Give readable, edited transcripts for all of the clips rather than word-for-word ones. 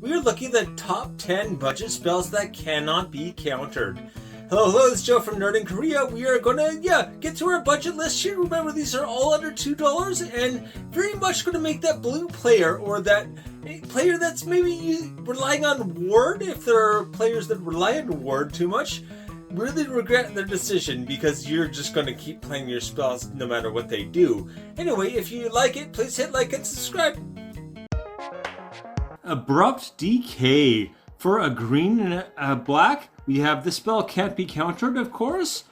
we are looking at the top 10 budget spells that cannot be countered. Hello, this is Joe from Nerd in Korea. We are gonna, get through our budget list here. Remember, these are all under $2 and very much gonna make that blue player or that player that's maybe relying on ward, if there are players that rely on ward too much, really regret their decision because you're just going to keep playing your spells no matter what they do. Anyway, if you like it, please hit like and subscribe. Abrupt Decay. For a green and a black, we have the spell can't be countered, of course.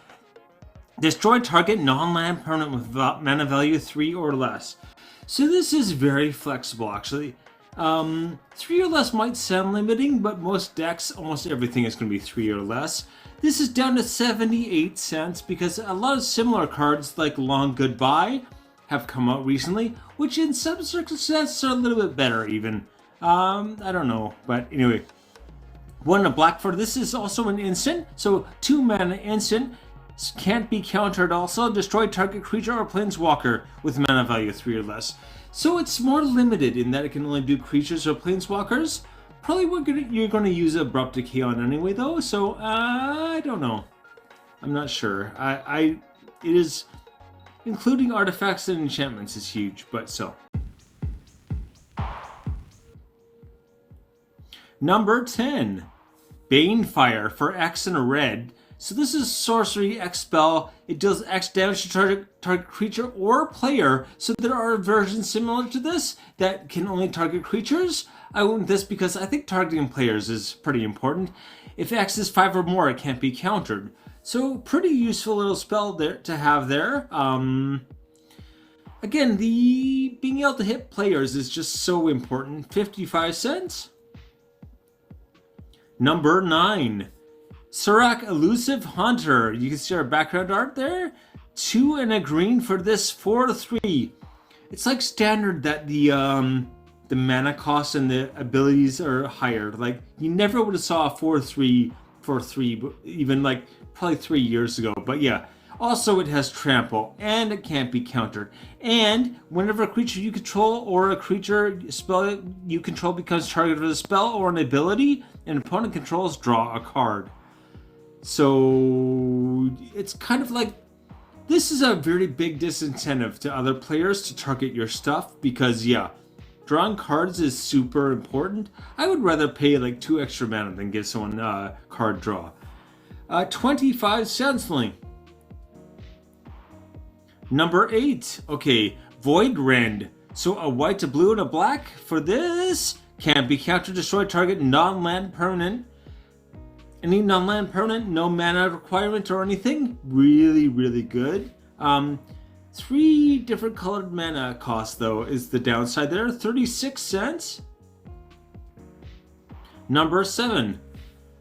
Destroy target non-land permanent with mana value 3 or less. So this is very flexible, actually. 3 or less might sound limiting, but most decks, almost everything is going to be 3 or less. This is down to 78 cents because a lot of similar cards like Long Goodbye have come out recently, which in some circumstances are a little bit better even. I don't know, but anyway. 1 a black for this is also an instant, so 2 mana instant. Can't be countered also. Destroy target creature or planeswalker with mana value 3 or less. So it's more limited in that it can only do creatures or planeswalkers. Probably you're going to use Abrupt Decay on anyway though, so I don't know. I'm not sure. It is, including artifacts and enchantments, is huge, but so. Number 10. Banefire for X and a red. So this is sorcery X spell. It does X damage to target creature or player. So there are versions similar to this that can only target creatures. I went with this because I think targeting players is pretty important. If X is 5 or more, it can't be countered. So pretty useful little spell there to have there. Again, the being able to hit players is just so important. 55 cents. Number 9. Surak Elusive Hunter. You can see our background art there. 2 and a green for this 4/3. It's like standard that the mana cost and the abilities are higher. Like you never would have saw a 4/3 for 3, even like probably 3 years ago. But yeah. Also, it has trample and it can't be countered. And whenever a creature you control or a creature spell you control becomes targeted with a spell or an ability, an opponent controls, draw a card. So it's kind of like this is a very big disincentive to other players to target your stuff because drawing cards is super important. I would rather pay like 2 extra mana than give someone a card draw. 25 cents link. Number 8. Okay, Void Rend. So a white, a blue, and a black for this. Can't be countered, destroy target non-land permanent. Any non-land permanent, no mana requirement or anything. Really, really good. 3 different colored mana costs though is the downside there. 36 cents. Number 7.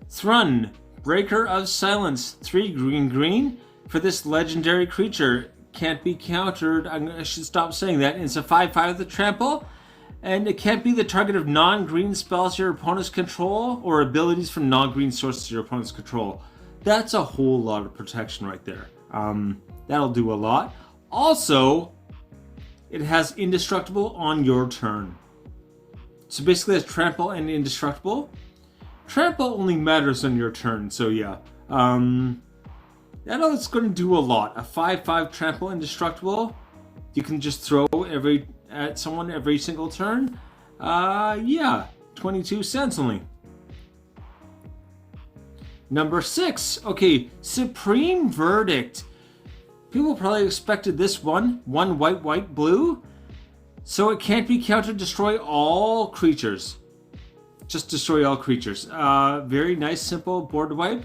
Thrun, Breaker of Silence. 3 green for this legendary creature. Can't be countered. I should stop saying that. It's a 5/5 with a trample. And it can't be the target of non-green spells your opponents control or abilities from non-green sources your opponents control. That's a whole lot of protection right there. That'll do a lot. Also, it has indestructible on your turn. So basically it's trample and indestructible. Trample only matters on your turn, so yeah. That's going to do a lot. A 5/5 trample indestructible. You can just throw at someone every single turn. 22 cents only. Number 6. Okay, Supreme Verdict. People probably expected this one. 1 white, blue. So it can't be countered. Destroy all creatures. Just destroy all creatures. Very nice, simple board wipe.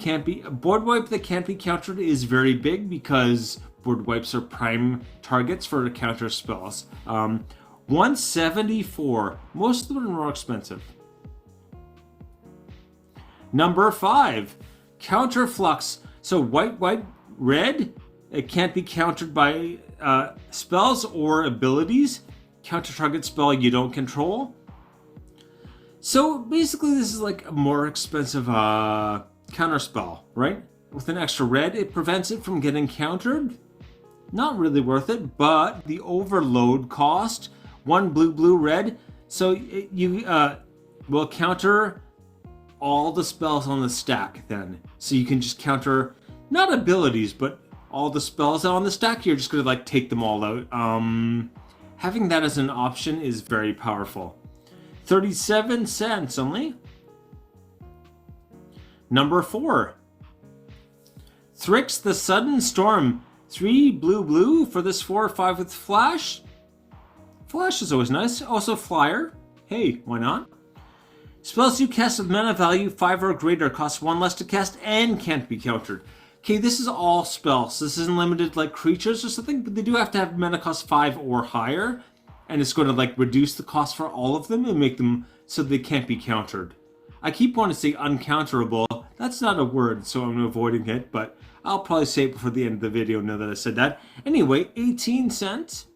A board wipe that can't be countered is very big because board wipes are prime targets for counter spells. 174. Most of them are more expensive. Number 5. Counterflux. So white, red. It can't be countered by spells or abilities. Counter target spell you don't control. So basically this is like a more expensive counter spell, right? With an extra red, it prevents it from getting countered. Not really worth it, but the overload cost, 1 blue, red. So will counter all the spells on the stack then. So you can just counter, not abilities, but all the spells on the stack, you're just gonna like take them all out. Having that as an option is very powerful. 37 cents only. Number 4. Thrix the Sudden Storm. 3 blue for this 4 or 5 with Flash. Flash is always nice. Also Flyer. Hey, why not? Spells you cast with mana value 5 or greater cost 1 less to cast and can't be countered. Okay, this is all spells. This isn't limited to like creatures or something, but they do have to have mana cost 5 or higher. And it's going to like reduce the cost for all of them and make them so they can't be countered. I keep wanting to say uncounterable. That's not a word, so I'm avoiding it, but I'll probably say it before the end of the video now that I said that. Anyway, 18 cents.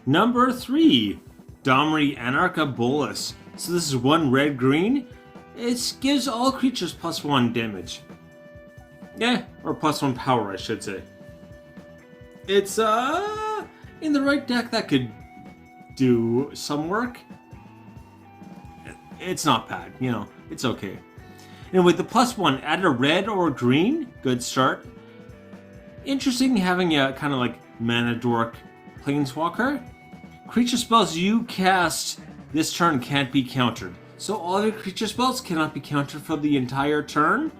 Number 3. Domri Anarcha Bolus. So this is 1 red-green. It gives all creatures +1 damage. Yeah, or +1 power, I should say. It's, in the right deck, that could do some work. It's not bad, you know, it's okay. And with the +1, add a red or green. Good start. Interesting having a kind of like mana dork planeswalker. Creature spells you cast this turn can't be countered. So all your creature spells cannot be countered for the entire turn.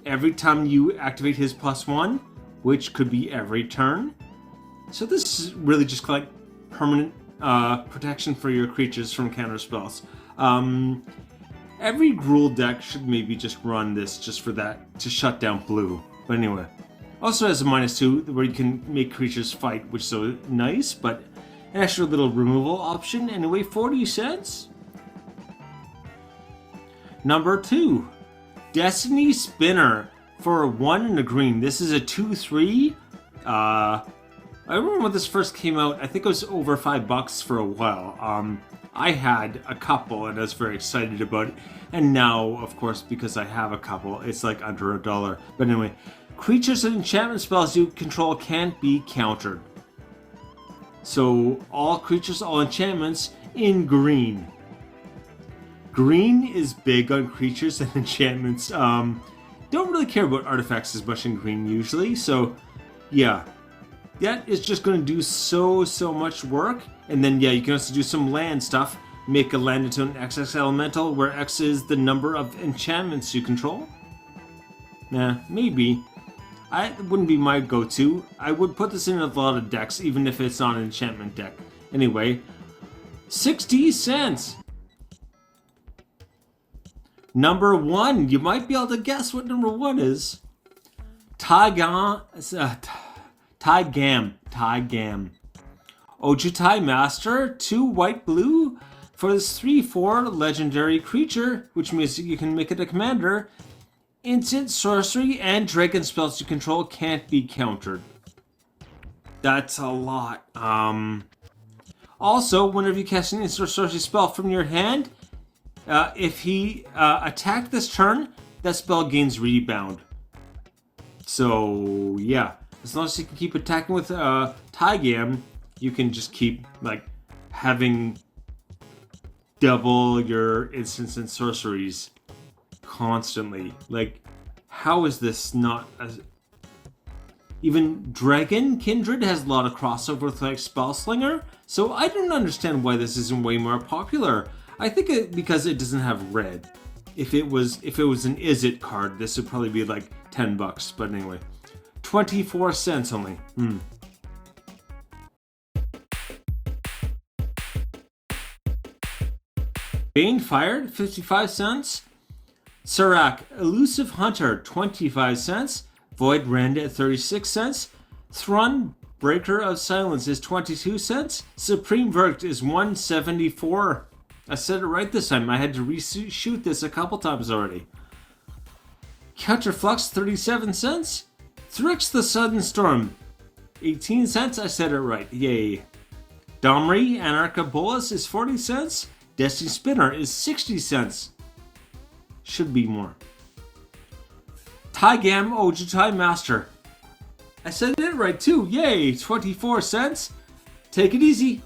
Every time you activate his +1, which could be every turn. So this is really just like permanent protection for your creatures from counter spells. Every Gruul deck should maybe just run this just for that, to shut down blue. But anyway. Also has a -2 where you can make creatures fight, which is so nice, but an extra little removal option. Anyway, 40 cents. Number 2. Destiny Spinner for 1 and a green. This is a 2/3. I remember when this first came out, I think it was over $5 for a while. I had a couple and I was very excited about it. And now, of course, because I have a couple, it's like under $1. But anyway, creatures and enchantment spells you control can't be countered. So all creatures, all enchantments in green. Green is big on creatures and enchantments. Don't really care about artifacts as much in green usually. So yeah, that is just going to do so much work. And then yeah, you can also do some land stuff. Make a land into an XX elemental where X is the number of enchantments you control. Nah, maybe. It wouldn't be my go-to. I would put this in a lot of decks, even if it's not an enchantment deck. Anyway, 60 cents. Number 1. You might be able to guess what number 1 is. Taigam. Ojutai Master, 2 white-blue for this 3/4 legendary creature, which means you can make it a commander. Instant, sorcery, and dragon spells you control can't be countered. That's a lot. Also, whenever you cast an instant or sorcery spell from your hand, if he attacked this turn, that spell gains rebound. So, yeah. As long as you can keep attacking with Taigam, you can just keep, like, having double your instants and sorceries constantly. Like, how is this not as... Even Dragon Kindred has a lot of crossover with, like, Spellslinger, so I don't understand why this isn't way more popular. I think because it doesn't have red. If it was an Izzet card, this would probably be like $10, but anyway. 24 cents only. Bane Fired, 55 cents. Serac, Elusive Hunter, 25 cents. Void Rend at 36 cents. Thrun, Breaker of Silence is 22 cents. Supreme Verdict is 174. I said it right this time. I had to reshoot this a couple times already. Counterflux, 37 cents. Thrix the Sudden Storm, 18 cents. I said it right. Yay. Domri Anarcha Bolus is 40 cents. Destiny Spinner is 60 cents. Should be more. Taigam Ojutai Master. I said it right too. Yay. 24 cents. Take it easy.